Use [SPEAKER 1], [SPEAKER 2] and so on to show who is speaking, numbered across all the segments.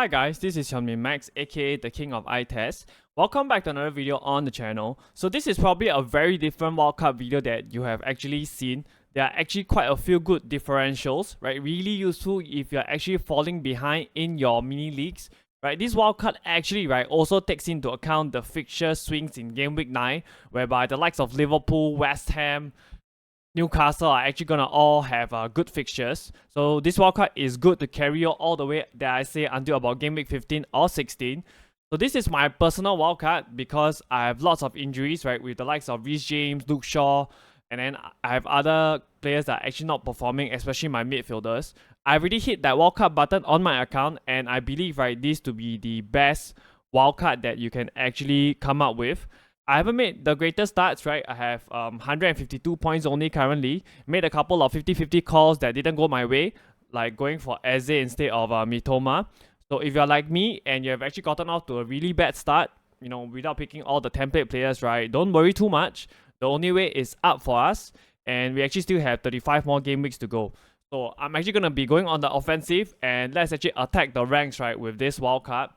[SPEAKER 1] Hi guys, this is Hyunmin Max, aka the King of Eye Test. Welcome back to another video on the channel. So this is probably a very different wildcard video that you have actually seen. There are actually quite a few good differentials, right? Really useful if you're actually falling behind in your mini leagues. Right, this wildcard actually also takes into account the fixture swings in game week 9, whereby the likes of Liverpool, West Ham, Newcastle are actually gonna all have good fixtures. So this wildcard is good to carry you all the way, that I say, until about game week 15 or 16. So this is my personal wildcard because I have lots of injuries, right, with the likes of Reece James, Luke Shaw, and then I have other players that are actually not performing, especially my midfielders. I already hit that wildcard button on my account, and I believe, right, this to be the best wildcard that you can actually come up with. I haven't made the greatest starts, right? I have 152 points only currently. Made a couple of 50-50 calls that didn't go my way, like going for Eze instead of Mitoma. So if you're like me and you have actually gotten off to a really bad start, you know, without picking all the template players, right, don't worry too much. The only way is up for us, and we actually still have 35 more game weeks to go. So I'm actually going to be going on the offensive, and let's actually attack the ranks, right, with this wildcard.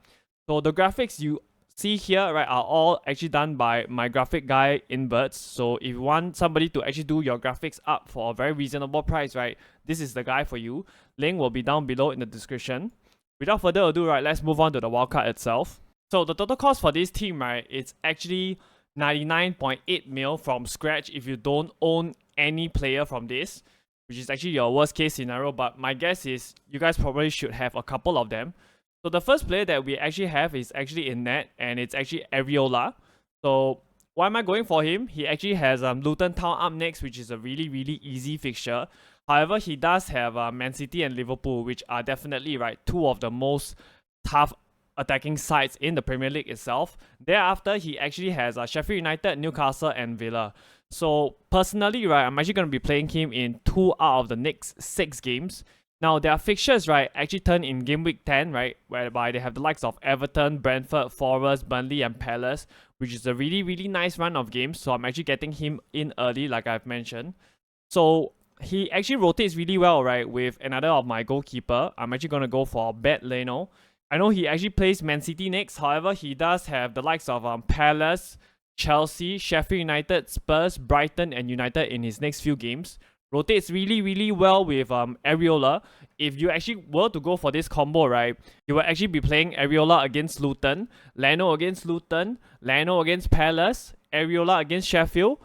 [SPEAKER 1] So the graphics you see here, right, are all actually done by my graphic guy Inverts. So if you want somebody to actually do your graphics up for a very reasonable price, right, this is the guy for you. Link will be down below in the description. Without further ado, right, let's move on to the wildcard itself. So the total cost for this team, right, it's actually 99.8 mil from scratch if you don't own any player from this, which is actually your worst case scenario, but my guess is you guys probably should have a couple of them. So the first player that we actually have is actually in net, and it's actually Areola. So why am I going for him? He actually has Luton Town up next, which is a really easy fixture. However, he does have Man City and Liverpool, which are definitely, right, two of the most tough attacking sides in the Premier League itself. Thereafter, he actually has Sheffield United, Newcastle, and Villa. So personally, right, I'm actually going to be playing him in 2 out of the next 6 games. Now, their fixtures, right, actually turn in game week 10, right, whereby they have the likes of Everton, Brentford, Forest, Burnley, and Palace, which is a really nice run of games. So I'm actually getting him in early, like I've mentioned. So he actually rotates really well, right, with another of my goalkeeper. I'm actually going to go for Bet Leno. I know he actually plays Man City next. However, he does have the likes of Palace, Chelsea, Sheffield United, Spurs, Brighton, and United in his next few games. Rotates really well with Areola. If you actually were to go for this combo, right, you will actually be playing Areola against Luton, Leno against Luton, Leno against Palace, Areola against Sheffield,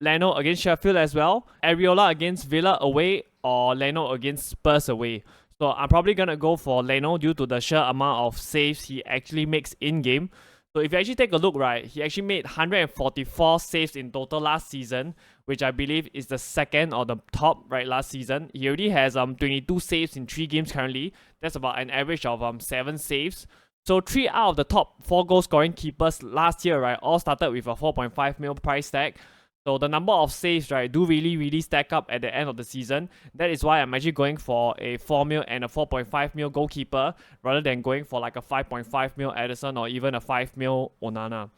[SPEAKER 1] Leno against Sheffield as well, Areola against Villa away, or Leno against Spurs away. So I'm probably going to go for Leno due to the sheer amount of saves he actually makes in-game. So if you actually take a look, right, he actually made 144 saves in total last season, which I believe is the second or the top, right, last season. He already has 22 saves in 3 games currently. That's about an average of 7 saves. So 3 out of the top 4 goal scoring keepers last year, right, all started with a 4.5 mil price tag. So the number of saves, right, do really stack up at the end of the season. That is why I'm actually going for a 4 mil and a 4.5 mil goalkeeper rather than going for like a 5.5 mil Edison or even a 5 mil Onana.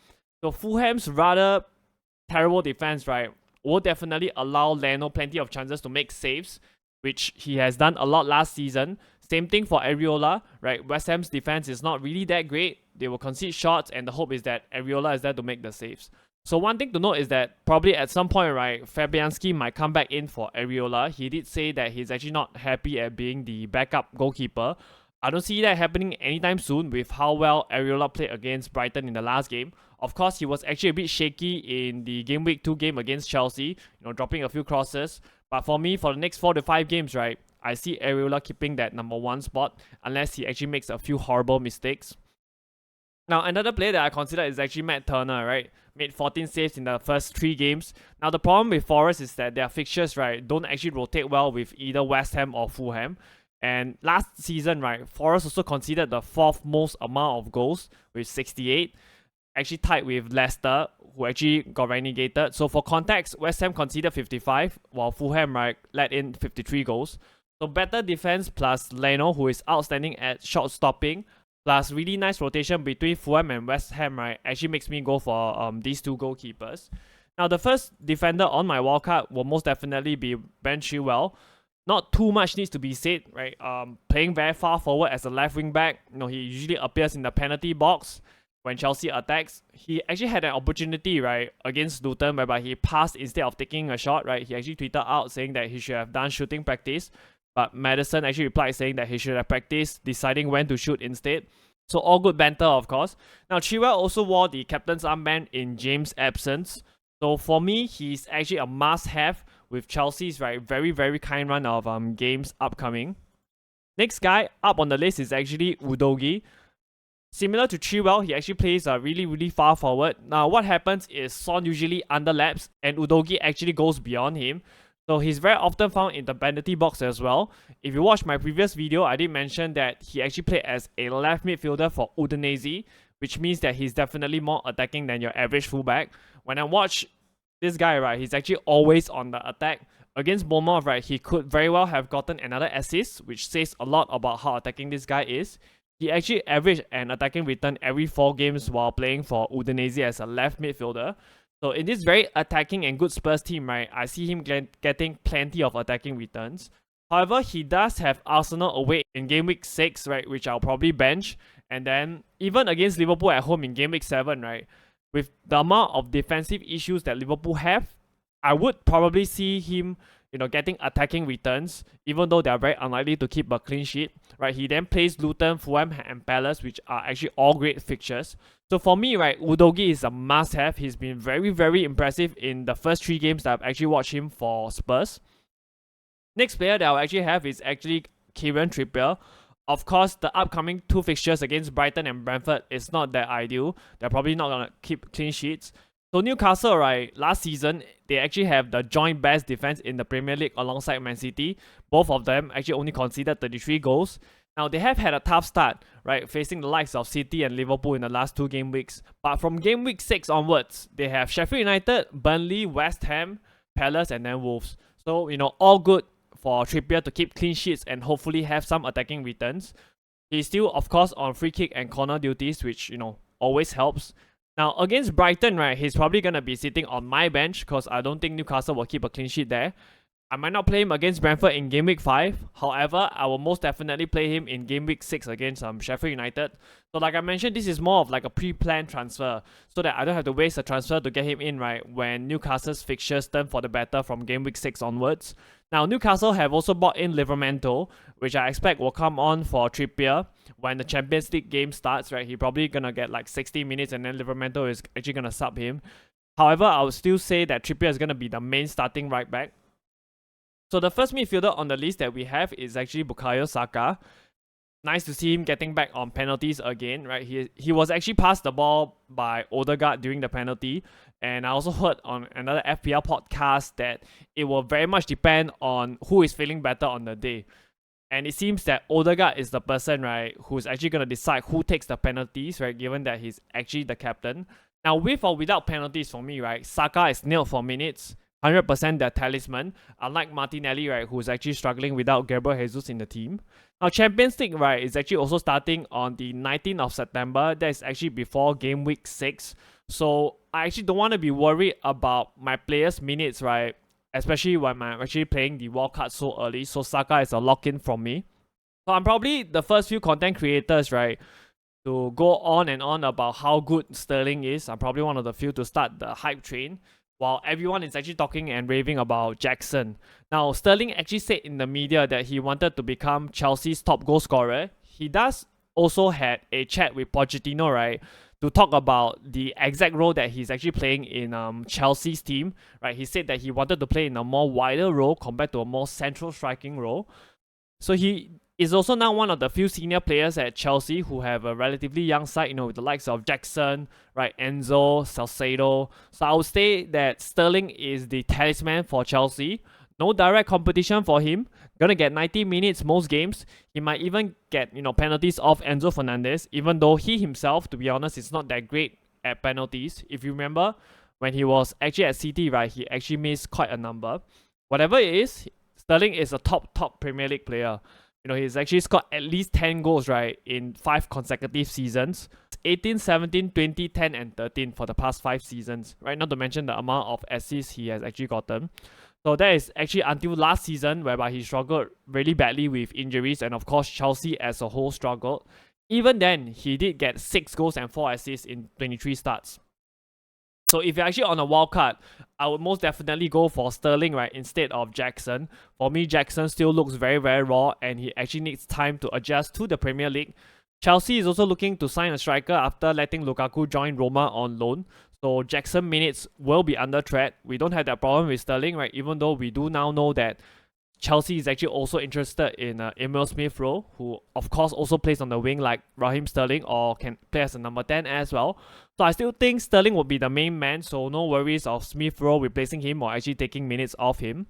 [SPEAKER 1] So Fulham's rather terrible defense, right, will definitely allow Leno plenty of chances to make saves, which he has done a lot last season. Same thing for Areola, right? West Ham's defense is not really that great. They will concede shots, and the hope is that Areola is there to make the saves. So one thing to note is that probably at some point, right, Fabianski might come back in for Areola. He did say that he's actually not happy at being the backup goalkeeper. I don't see that happening anytime soon with how well Areola played against Brighton in the last game. Of course, he was actually a bit shaky in the game week 2 game against Chelsea, you know, dropping a few crosses. But for me, for the next 4 to 5 games, right, I see Areola keeping that number 1 spot unless he actually makes a few horrible mistakes. Now, another player that I consider is actually Matt Turner, right? Made 14 saves in the first 3 games. Now, the problem with Forest is that their fixtures, right, don't actually rotate well with either West Ham or Fulham. And last season, right, Forest also conceded the 4th most amount of goals with 68. Actually tied with Leicester, who actually got relegated. So for context, West Ham conceded 55, while Fulham, right, let in 53 goals. So better defense plus Leno, who is outstanding at shot stopping, plus really nice rotation between Fulham and West Ham, right, actually makes me go for these 2 goalkeepers. Now, the first defender on my wildcard will most definitely be Ben Chilwell. not too much needs to be said, right? Playing very far forward as a left wing back, he usually appears in the penalty box when Chelsea attacks. He actually had an opportunity, right, against Luton, whereby he passed instead of taking a shot, right? He actually tweeted out saying that he should have done shooting practice, but Maddison actually replied saying that he should have practiced deciding when to shoot instead. So all good banter, of course. Now, Chilwell also wore the captain's armband in James' absence. So for me, he's actually a must-have with Chelsea's very, very kind run of games upcoming. Next guy up on the list is actually Udogie. Similar to Chilwell, he actually plays really, really far forward. Now, what happens is Son usually underlaps and Udogie actually goes beyond him. So he's very often found in the penalty box as well. If you watch my previous video, I did mention that he actually played as a left midfielder for Udinese, which means that he's definitely more attacking than your average fullback. When I watch this guy, right, he's actually always on the attack. Against Bournemouth, right, he could very well have gotten another assist, which says a lot about how attacking this guy is. He actually averaged an attacking return every 4 games while playing for Udinese as a left midfielder. So in this very attacking and good Spurs team, right, I see him getting plenty of attacking returns. However, he does have Arsenal away in game week 6, right, which I'll probably bench. And then even against Liverpool at home in game week 7, right, with the amount of defensive issues that Liverpool have, I would probably see him, getting attacking returns, even though they are very unlikely to keep a clean sheet, right? He then plays Luton, Fulham, and Palace, which are actually all great fixtures. So for me, right, Udogie is a must-have. He's been very, very impressive in the first 3 games that I've actually watched him for Spurs. Next player that I'll actually have is actually Kieran Trippier. Of course, the upcoming 2 fixtures against Brighton and Brentford is not that ideal. They're probably not going to keep clean sheets. So Newcastle, right, last season, they actually have the joint best defense in the Premier League alongside Man City. Both of them actually only conceded 33 goals. Now, they have had a tough start, right, facing the likes of City and Liverpool in the last 2 game weeks. But from game week 6 onwards, they have Sheffield United, Burnley, West Ham, Palace, and then Wolves. So, all good for Trippier to keep clean sheets and hopefully have some attacking returns. He's still, of course, on free kick and corner duties, which, always helps. Now, against Brighton, right, he's probably going to be sitting on my bench because I don't think Newcastle will keep a clean sheet there. I might not play him against Brentford in game week 5. However, I will most definitely play him in game week 6 against Sheffield United. So like I mentioned, this is more of like a pre-planned transfer so that I don't have to waste a transfer to get him in, right, when Newcastle's fixtures turn for the better from game week 6 onwards. Now, Newcastle have also bought in Livramento, which I expect will come on for Trippier when the Champions League game starts, right? He's probably going to get like 60 minutes and then Livramento is actually going to sub him. However, I would still say that Trippier is going to be the main starting right back. So the first midfielder on the list that we have is actually Bukayo Saka. Nice to see him getting back on penalties again, right? He was actually passed the ball by Odegaard during the penalty. And I also heard on another FPL podcast that it will very much depend on who is feeling better on the day. And it seems that Odegaard is the person, right, who's actually going to decide who takes the penalties, right, given that he's actually the captain. Now, with or without penalties for me, right, Saka is nailed for minutes. 100% their talisman, unlike Martinelli, right, who's actually struggling without Gabriel Jesus in the team. Now, Champions League, right, is actually also starting on the 19th of September. That is actually before game week 6. So, I actually don't want to be worried about my players' minutes, right, especially when I'm actually playing the wildcard so early. So, Saka is a lock-in from me. So, I'm probably the first few content creators, right, to go on and on about how good Sterling is. I'm probably one of the few to start the hype train, while everyone is actually talking and raving about Jackson. Now, Sterling actually said in the media that he wanted to become Chelsea's top goal scorer. He does also had a chat with Pochettino, right, to talk about the exact role that he's actually playing in Chelsea's team, right? He said that he wanted to play in a more wider role compared to a more central striking role. So he is also now one of the few senior players at Chelsea who have a relatively young side, with the likes of Jackson, right, Enzo, Salcedo. So I would say that Sterling is the talisman for Chelsea. No direct competition for him. Gonna get 90 minutes most games. He might even get, penalties off Enzo Fernandez, even though he himself, to be honest, is not that great at penalties. If you remember, when he was actually at City, right, he actually missed quite a number. Whatever it is, Sterling is a top Premier League player. He's actually scored at least 10 goals, right, in 5 consecutive seasons. 18, 17, 20, 10, and 13 for the past 5 seasons, right? Not to mention the amount of assists he has actually gotten. So that is actually until last season, whereby he struggled really badly with injuries, and of course Chelsea as a whole struggled. Even then, he did get 6 goals and 4 assists in 23 starts. So if you're actually on a wild card, I would most definitely go for Sterling, right, instead of Jackson. For me, Jackson still looks very, very raw, and he actually needs time to adjust to the Premier League. Chelsea is also looking to sign a striker after letting Lukaku join Roma on loan. So Jackson minutes will be under threat. We don't have that problem with Sterling, right? Even though we do now know that Chelsea is actually also interested in Emil Smith-Rowe, who of course also plays on the wing like Raheem Sterling, or can play as a number 10 as well. So I still think Sterling will be the main man, so no worries of Smith-Rowe replacing him or actually taking minutes off him.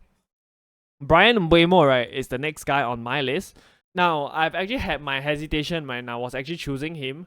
[SPEAKER 1] Bryan Mbeumo, right, is the next guy on my list. Now, I've actually had my hesitation when I was actually choosing him.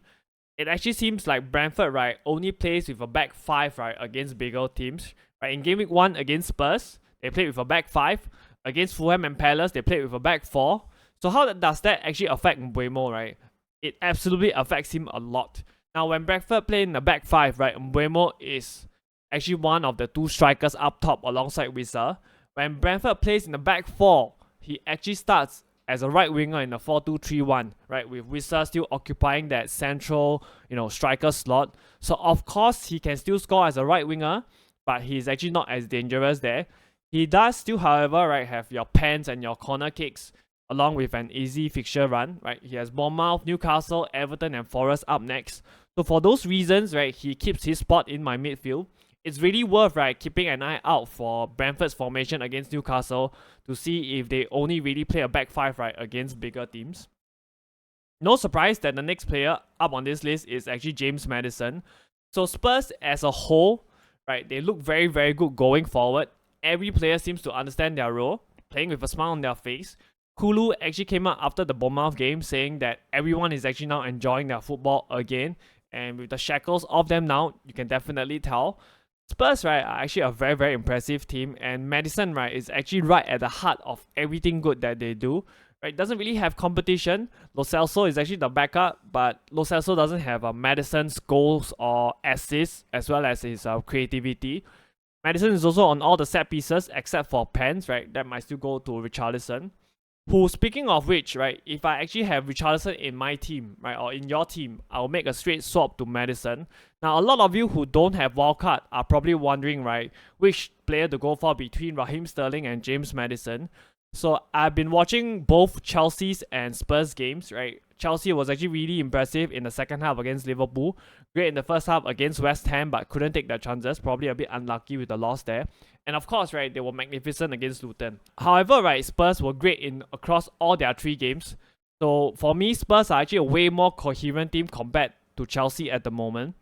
[SPEAKER 1] It actually seems like Brentford, right, only plays with a back 5, right, against bigger teams. Right, in Gameweek 1 against Spurs, they played with a back 5. Against Fulham and Palace, they played with a back 4. So how does that actually affect Mbeumo, right? It absolutely affects him a lot. Now, when Brentford play in the back 5, right, Mbeumo is actually one of the 2 strikers up top alongside Wissa. When Brentford plays in the back 4, he actually starts as a right winger in the 4-2-3-1, right, with Wissa still occupying that central, striker slot. So of course he can still score as a right winger, but he's actually not as dangerous there. He does still, however, right, have your pens and your corner kicks along with an easy fixture run, right? He has Bournemouth, Newcastle, Everton and Forest up next. So for those reasons, right, he keeps his spot in my midfield. It's really worth, right, keeping an eye out for Brentford's formation against Newcastle to see if they only really play a back 5, right, against bigger teams. No surprise that the next player up on this list is actually James Maddison. So Spurs as a whole, right, they look very, very good going forward. Every player seems to understand their role, playing with a smile on their face. Kulu actually came out after the Bournemouth game saying that everyone is actually now enjoying their football again. And with the shackles off them now, you can definitely tell. Spurs, right, are actually a very, very impressive team. And Maddison, right, is actually right at the heart of everything good that they do. Right, doesn't really have competition. Lo Celso is actually the backup, but Lo Celso doesn't have Maddison's goals or assists as well as his creativity. Maddison is also on all the set pieces except for pens, right? That might still go to Richarlison. Who, speaking of which, right, if I actually have Richarlison in my team, right, or in your team, I'll make a straight swap to Maddison. Now, a lot of you who don't have wildcard are probably wondering, right, which player to go for between Raheem Sterling and James Maddison. So I've been watching both Chelsea's and Spurs games, right? Chelsea was actually really impressive in the second half against Liverpool. Great in the first half against West Ham, but couldn't take their chances. Probably a bit unlucky with the loss there. And of course, right, they were magnificent against Luton. However, right, Spurs were great in across all their 3 games. So for me, Spurs are actually a way more coherent team compared to Chelsea at the moment.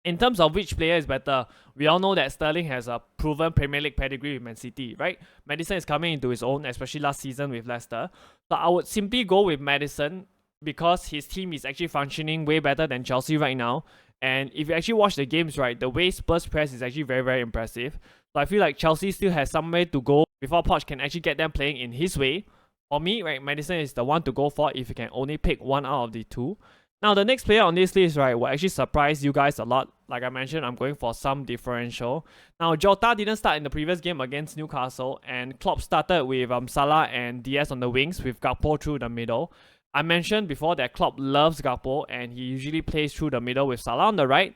[SPEAKER 1] In terms of which player is better, we all know that Sterling has a proven Premier League pedigree with Man City, right? Maddison is coming into his own, especially last season with Leicester. So I would simply go with Maddison because his team is actually functioning way better than Chelsea right now. And if you actually watch the games, right, the way Spurs press is actually very, very impressive. So I feel like Chelsea still has some way to go before Poch can actually get them playing in his way. For me, right, Maddison is the one to go for if you can only pick one out of the 2. Now, the next player on this list, right, will actually surprise you guys a lot. Like I mentioned, I'm going for some differential. Now, Jota didn't start in the previous game against Newcastle, and Klopp started with Salah and Diaz on the wings with Gakpo through the middle. I mentioned before that Klopp loves Gakpo, and he usually plays through the middle with Salah on the right.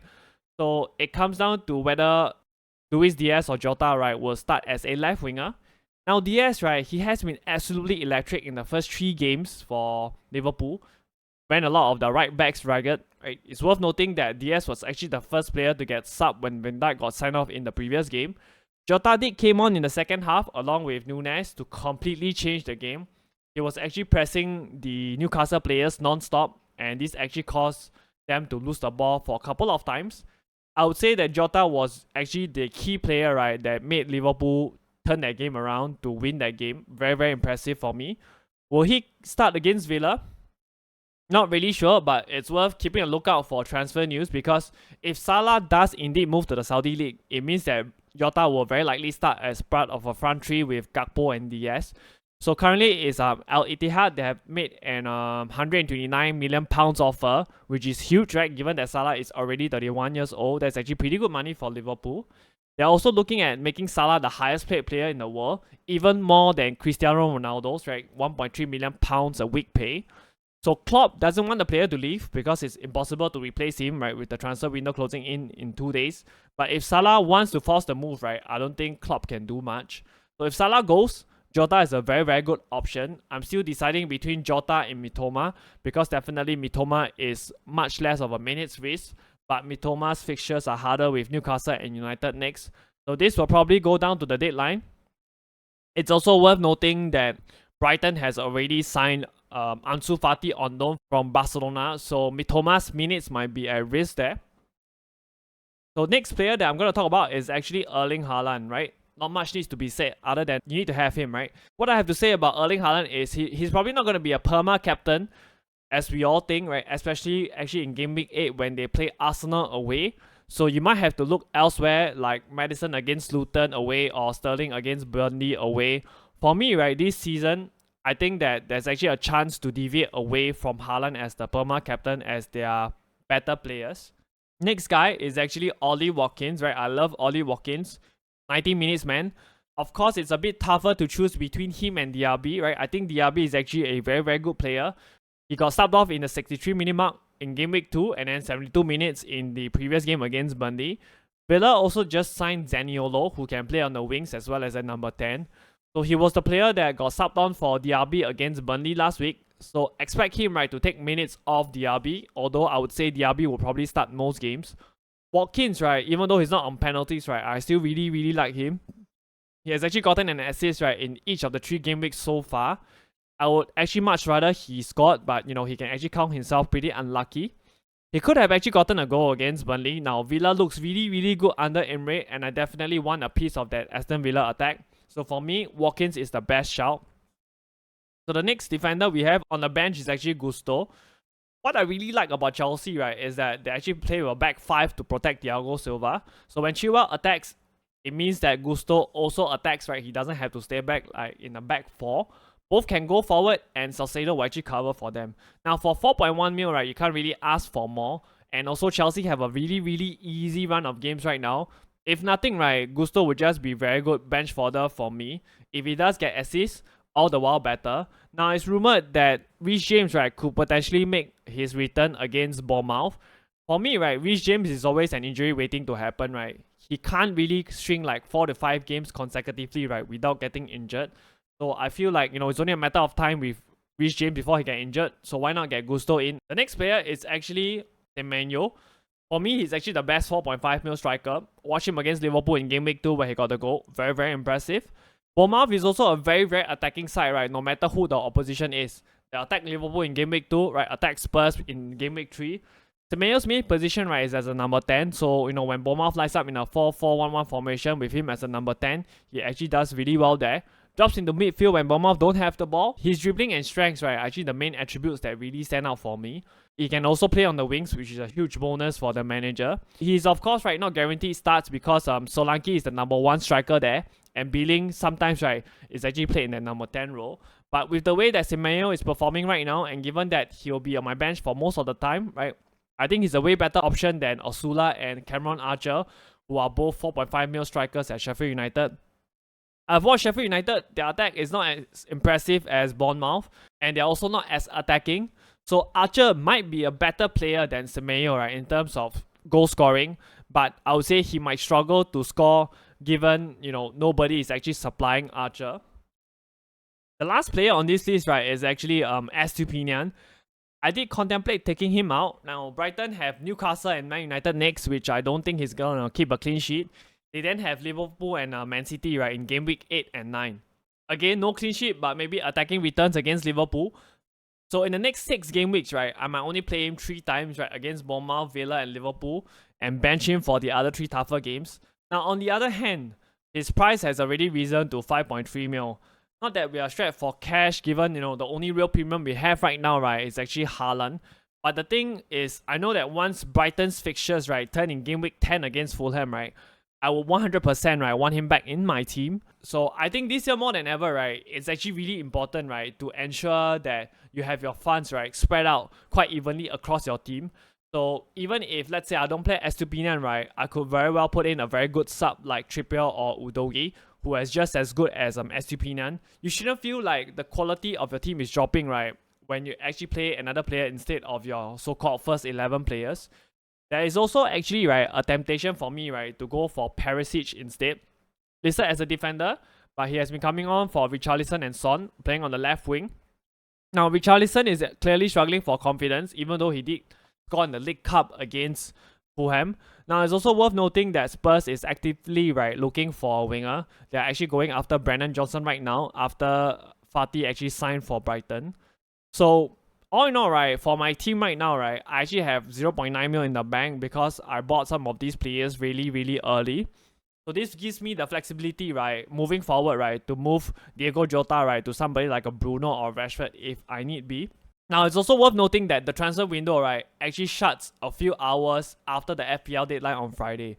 [SPEAKER 1] So it comes down to whether Luis Diaz or Jota, right, will start as a left winger. Now, Diaz, right, he has been absolutely electric in the first 3 games for Liverpool. Ran a lot of the right backs ragged. Right? It's worth noting that Diaz was actually the first player to get subbed when Van Dijk got signed off in the previous game. Jota came on in the second half along with Nunes to completely change the game. He was actually pressing the Newcastle players non-stop, and this actually caused them to lose the ball for a couple of times. I would say that Jota was actually the key player, right, that made Liverpool turn that game around to win that game. Very, very impressive for me. Will he start against Villa? Not really sure, but it's worth keeping a lookout for transfer news because if Salah does indeed move to the Saudi League, it means that Jota will very likely start as part of a front 3 with Gakpo and Diaz. So currently it's Al Ittihad. They have made an £129 million offer, which is huge, right? Given that Salah is already 31 years old, that's actually pretty good money for Liverpool. They're also looking at making Salah the highest paid player in the world, even more than Cristiano Ronaldo's, right? 1.3 million pounds a week pay. So Klopp doesn't want the player to leave because it's impossible to replace him, right, with the transfer window closing in 2 days. But if Salah wants to force the move, right, I don't think Klopp can do much. So if Salah goes, Jota is a very, very good option. I'm still deciding between Jota and Mitoma because definitely Mitoma is much less of a minutes risk. But Mitoma's fixtures are harder with Newcastle and United next. So this will probably go down to the deadline. It's also worth noting that Brighton has already signed Ansu Fati on loan from Barcelona. So Mitoma's minutes might be at risk there. So next player that I'm going to talk about is actually Erling Haaland, right? Not much needs to be said other than you need to have him, right? What I have to say about Erling Haaland is he's probably not going to be a perma captain as we all think, right? Especially actually in Gameweek 8 when they play Arsenal away. So you might have to look elsewhere like Madison against Luton away or Sterling against Burnley away. For me, right, this season, I think that there's actually a chance to deviate away from Haaland as the perma captain as they are better players. Next guy is actually Ollie Watkins, right? I love Ollie Watkins. 90 minutes, man. Of course, it's a bit tougher to choose between him and Diaby, right? I think Diaby is actually a very, very good player. He got subbed off in the 63-minute mark in Game Week 2 and then 72 minutes in the previous game against Burnley. Villa also just signed Zaniolo, who can play on the wings as well as at number 10. So he was the player that got subbed on for Diaby against Burnley last week. So expect him, right, to take minutes off Diaby, although I would say Diaby will probably start most games. Watkins, right, even though he's not on penalties, right, I still really, really like him. He has actually gotten an assist, right, in each of the 3 game weeks so far. I would actually much rather he scored, but, you know, he can actually count himself pretty unlucky. He could have actually gotten a goal against Burnley. Now, Villa looks really, really good under Emre, and I definitely want a piece of that Aston Villa attack. So for me, Watkins is the best shout. So the next defender we have on the bench is actually Gusto. What I really like about Chelsea, right, is that they actually play with a back 5 to protect Thiago Silva. So when Chilwell attacks, it means that Gusto also attacks, right? He doesn't have to stay back like in the back 4. Both can go forward and Salcedo will actually cover for them. Now for 4.1 mil, right, you can't really ask for more. And also Chelsea have a really, really easy run of games right now. If nothing, right, Gusto would just be very good bench fodder for me. If he does get assists, all the while better. Now it's rumored that Reece James, right, could potentially make his return against Bournemouth. For me, right, Reece James is always an injury waiting to happen, right? He can't really string like 4 to 5 games consecutively, right, without getting injured. So I feel like, you know, it's only a matter of time with Reece James before he gets injured. So why not get Gusto in? The next player is actually Semenyo. For me, he's actually the best 4.5 mil striker. Watch him against Liverpool in Game Week 2 where he got the goal. Very, very impressive. Bournemouth is also a very, very attacking side, right? No matter who the opposition is. They attack Liverpool in Game Week 2, right? Attack Spurs in Game Week 3. Semenyo's main position, right, is as a number 10. So, you know, when Bournemouth lights up in a 4-4-1-1 formation with him as a number 10, he actually does really well there. Drops into midfield when Bournemouth don't have the ball. His dribbling and strengths, right, are actually the main attributes that really stand out for me. He can also play on the wings, which is a huge bonus for the manager. He's, of course, right, not guaranteed starts because Solanke is the number 1 striker there. And Billing sometimes, right, is actually played in the number 10 role. But with the way that Semenyo is performing right now, and given that he'll be on my bench for most of the time, right, I think he's a way better option than Osula and Cameron Archer, who are both 4.5 mil strikers at Sheffield United. I've watched Sheffield United. Their attack is not as impressive as Bournemouth, and they're also not as attacking. So Archer might be a better player than Semenyo, right, in terms of goal scoring, but I would say he might struggle to score given, you know, nobody is actually supplying Archer. The last player on this list, right, is actually Estupinian. I did contemplate taking him out. Now, Brighton have Newcastle and Man United next, which I don't think he's going to keep a clean sheet. They then have Liverpool and Man City, right, in Game Week 8 and 9. Again, no clean sheet, but maybe attacking returns against Liverpool. So in the next 6 game weeks, right, I might only play him 3 times, right, against Bournemouth, Villa, and Liverpool, and bench him for the other 3 tougher games. Now, on the other hand, his price has already risen to 5.3 mil. Not that we are strapped for cash, given, you know, the only real premium we have right now, right, is actually Haaland. But the thing is, I know that once Brighton's fixtures, right, turn in Game Week 10 against Fulham, right, I will 100%, right, want him back in my team. So I think this year more than ever, right, it's actually really important, right, to ensure that you have your funds, right, spread out quite evenly across your team. So even if, let's say, I don't play Estupinian, right, I could very well put in a very good sub like Trippier or Udogi, who is just as good as Estupinian. You shouldn't feel like the quality of your team is dropping, right, when you actually play another player instead of your so-called first 11 players. There is also actually, right, a temptation for me, right, to go for Perisic instead. Listed as a defender, but he has been coming on for Richarlison and Son, playing on the left wing. Now, Richarlison is clearly struggling for confidence, even though he did score in the League Cup against Fulham. Now, it's also worth noting that Spurs is actively, right, looking for a winger. They're actually going after Brennan Johnson right now, after Fati actually signed for Brighton. So, all in all, right, for my team right now, right, I actually have 0.9 mil in the bank because I bought some of these players really, really early. So this gives me the flexibility, right, moving forward, right, to move Diego Jota, right, to somebody like a Bruno or Rashford if I need be. Now, it's also worth noting that the transfer window, right, actually shuts a few hours after the FPL deadline on Friday.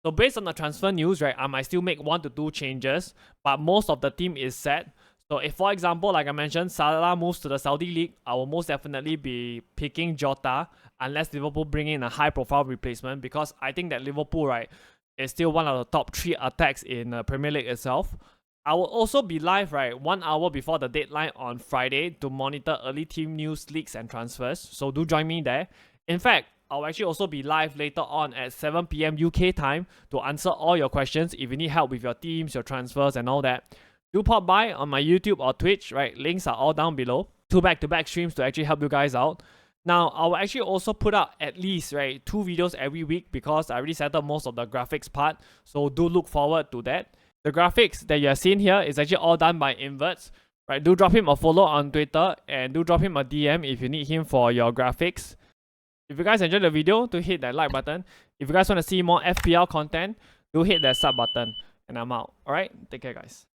[SPEAKER 1] So based on the transfer news, right, I might still make 1 to 2 changes, but most of the team is set. So if, for example, like I mentioned, Salah moves to the Saudi League, I will most definitely be picking Jota unless Liverpool bring in a high-profile replacement, because I think that Liverpool, right, is still one of the top 3 attacks in the Premier League itself. I will also be live, right, 1 hour before the deadline on Friday to monitor early team news, leaks, and transfers. So do join me there. In fact, I'll actually also be live later on at 7 PM UK time to answer all your questions if you need help with your teams, your transfers, and all that. Do pop by on my YouTube or Twitch, right? Links are all down below. 2 back-to-back streams to actually help you guys out. Now, I will actually also put out at least, right, 2 videos every week because I already settled most of the graphics part. So do look forward to that. The graphics that you're seeing here is actually all done by Inverts. Right, do drop him a follow on Twitter and do drop him a DM if you need him for your graphics. If you guys enjoyed the video, do hit that like button. If you guys want to see more FPL content, do hit that sub button. And I'm out. Alright, take care guys.